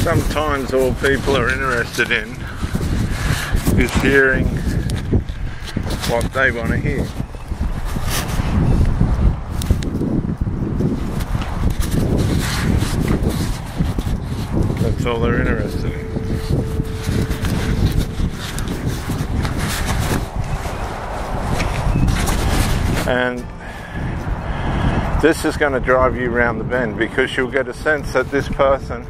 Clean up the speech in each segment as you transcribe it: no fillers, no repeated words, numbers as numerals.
Sometimes all people are interested in is hearing what they want to hear. That's all they're interested in. And this is going to drive you around the bend, because you'll get a sense that this person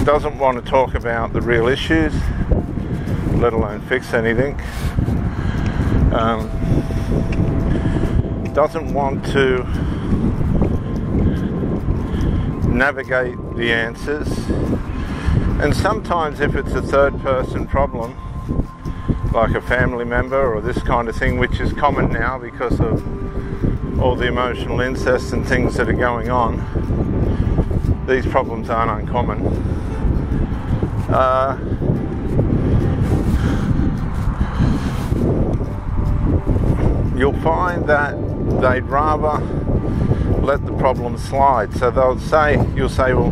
doesn't want to talk about the real issues, let alone fix anything. Doesn't want to navigate the answers. And sometimes if it's a third person problem, like a family member or this kind of thing, which is common now because of all the emotional incest and things that are going on, these problems aren't uncommon. You'll find that they'd rather let the problem slide. So you'll say, well,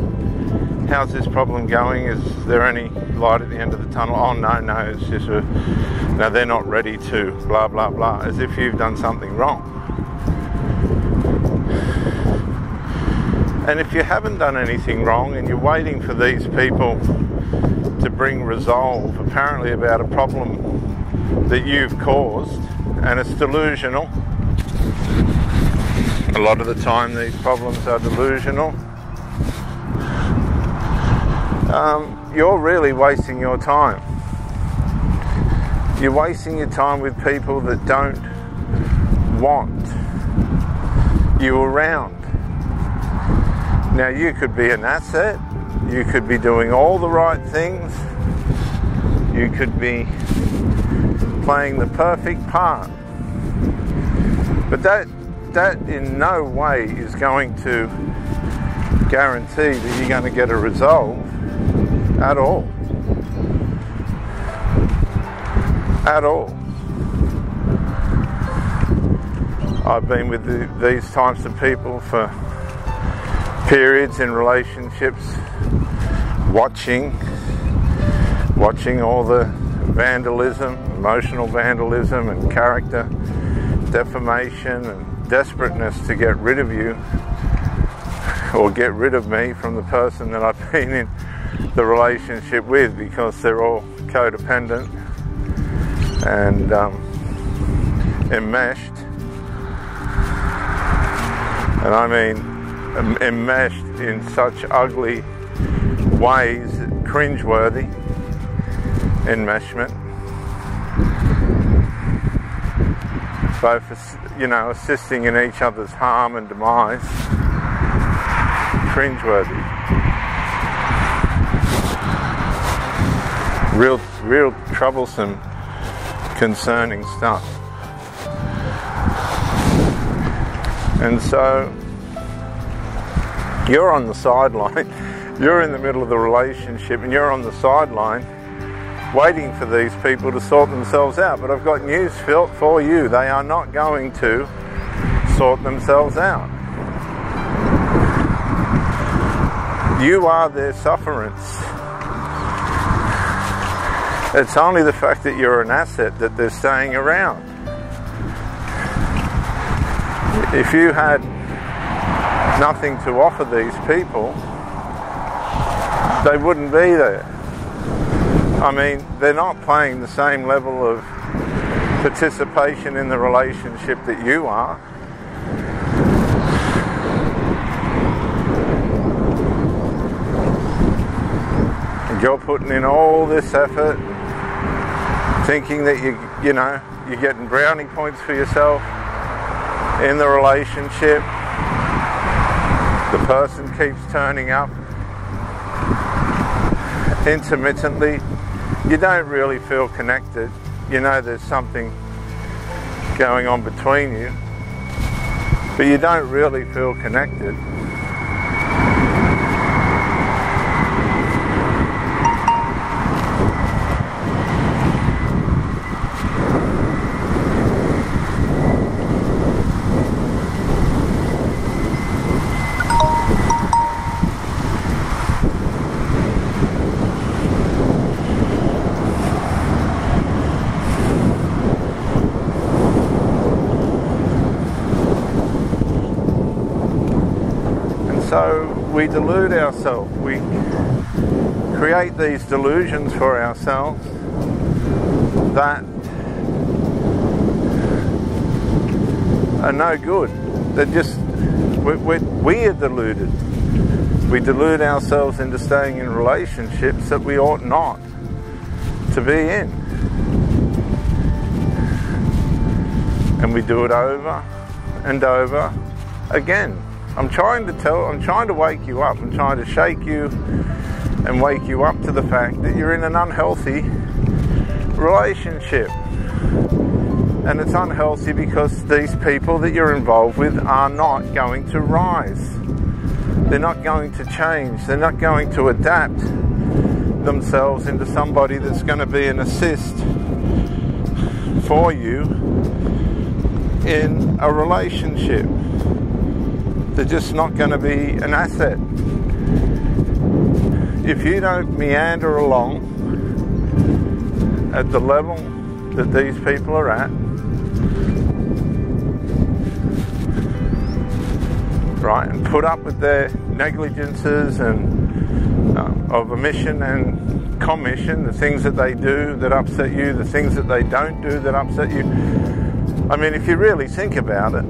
how's this problem going? Is there any light at the end of the tunnel? Oh, no, it's just no, they're not ready to, blah, blah, blah, as if you've done something wrong. And if you haven't done anything wrong and you're waiting for these people to bring resolve, apparently about a problem that you've caused, and it's delusional. A lot of the time these problems are delusional. You're really wasting your time. You're wasting your time with people that don't want you around. Now, you could be an asset, you could be doing all the right things, you could be playing the perfect part, but that in no way is going to guarantee that you're going to get a resolve at all. At all. I've been with these types of people for periods in relationships, watching all the vandalism, emotional vandalism and character defamation and desperateness to get rid of you or get rid of me from the person that I've been in the relationship with, because they're all codependent and enmeshed. And I mean enmeshed in such ugly ways, cringeworthy enmeshment. Both, assisting in each other's harm and demise. Cringeworthy. Real troublesome, concerning stuff. And so you're on the sideline, you're in the middle of the relationship and you're on the sideline waiting for these people to sort themselves out. But I've got news for you. They are not going to sort themselves out. You are their sufferance. It's only the fact that you're an asset that they're staying around. If you had nothing to offer these people, they wouldn't be there. I mean, they're not playing the same level of participation in the relationship that you are. And you're putting in all this effort, thinking that you're getting brownie points for yourself in the relationship. The person keeps turning up intermittently. You don't really feel connected. You know there's something going on between you, but you don't really feel connected. we delude ourselves. We create these delusions for ourselves that are no good. They're just, we are deluded. We delude ourselves into staying in relationships that we ought not to be in. And we do it over and over again. I'm trying to wake you up. I'm trying to shake you and wake you up to the fact that you're in an unhealthy relationship. And it's unhealthy because these people that you're involved with are not going to rise. They're not going to change. They're not going to adapt themselves into somebody that's going to be an assist for you in a relationship. They're just not going to be an asset. If you don't meander along at the level that these people are at, right, and put up with their negligences and of omission and commission, the things that they do that upset you, the things that they don't do that upset you. I mean, if you really think about it,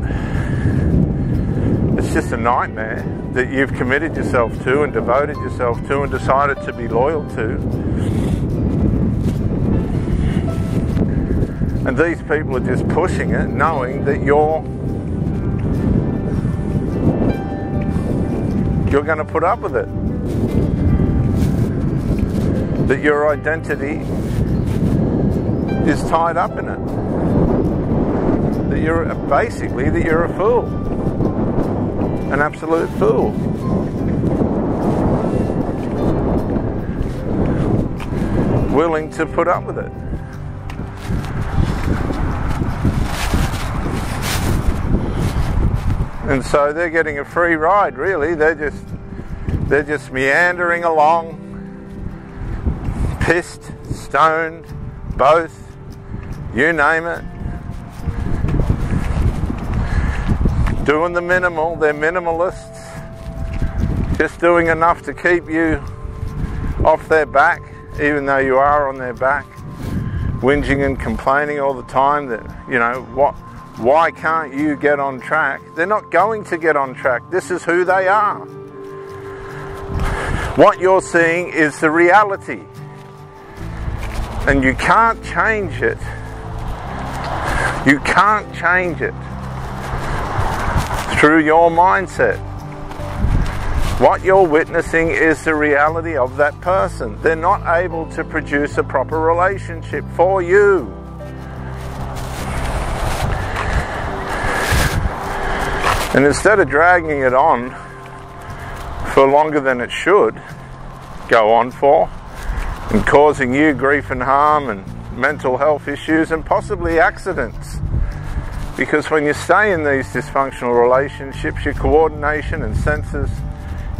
it's just a nightmare that you've committed yourself to and devoted yourself to and decided to be loyal to. And these people are just pushing it, knowing that you're going to put up with it. That your identity is tied up in it. That you're a fool. An absolute fool. Willing to put up with it. And so they're getting a free ride, really. They're just meandering along, pissed, stoned, both, you name it. Doing the minimal. They're minimalists. Just doing enough to keep you off their back, even though you are on their back, whinging and complaining all the time that, you know, why can't you get on track? They're not going to get on track. This is who they are. What you're seeing is the reality. And you can't change it. You can't change it through your mindset. What you're witnessing is the reality of that person. They're not able to produce a proper relationship for you. And instead of dragging it on for longer than it should go on for, and causing you grief and harm and mental health issues and possibly accidents, because when you stay in these dysfunctional relationships, your coordination and senses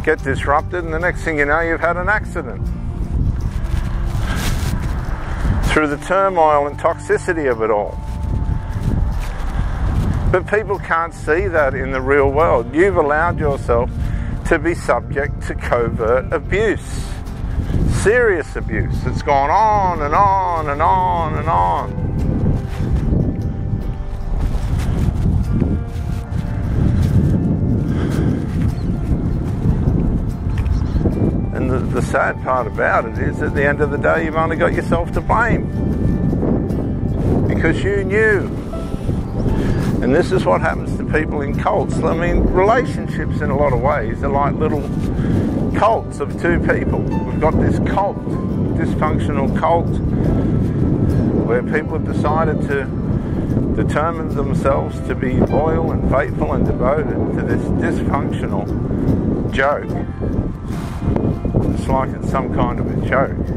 get disrupted, and the next thing you know, you've had an accident through the turmoil and toxicity of it all. But people can't see that in the real world. You've allowed yourself to be subject to covert abuse, serious abuse that's gone on and on and on and on. And the sad part about it is, at the end of the day, you've only got yourself to blame because you knew. And this is what happens to people in cults. I mean, relationships in a lot of ways are like little cults of two people. We've got this cult, dysfunctional cult, where people have decided to determine themselves to be loyal and faithful and devoted to this dysfunctional joke. It's like it's some kind of a joke.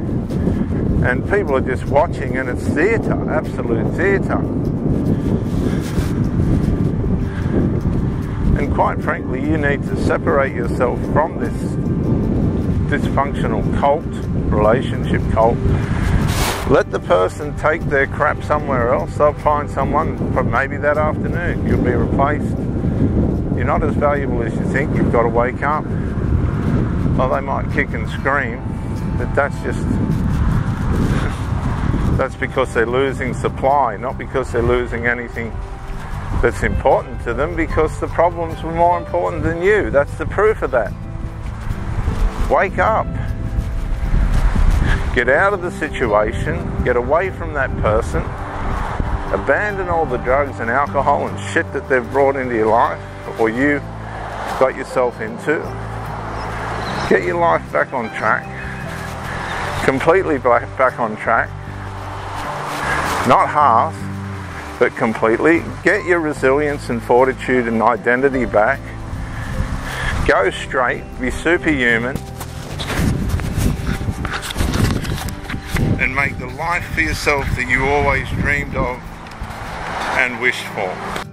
And people are just watching, and it's theatre, absolute theatre. And quite frankly, you need to separate yourself from this dysfunctional cult, relationship cult. Let the person take their crap somewhere else. They'll find someone maybe that afternoon. You'll be replaced. You're not as valuable as you think. You've got to wake up. Well, they might kick and scream, but that's because they're losing supply, not because they're losing anything that's important to them, because the problems were more important than you. That's the proof of that. Wake up. Get out of the situation, get away from that person, abandon all the drugs and alcohol and shit that they've brought into your life, or you got yourself into. Get your life back on track, completely back on track, not half, but completely. Get your resilience and fortitude and identity back. Go straight, be superhuman, and make the life for yourself that you always dreamed of and wished for.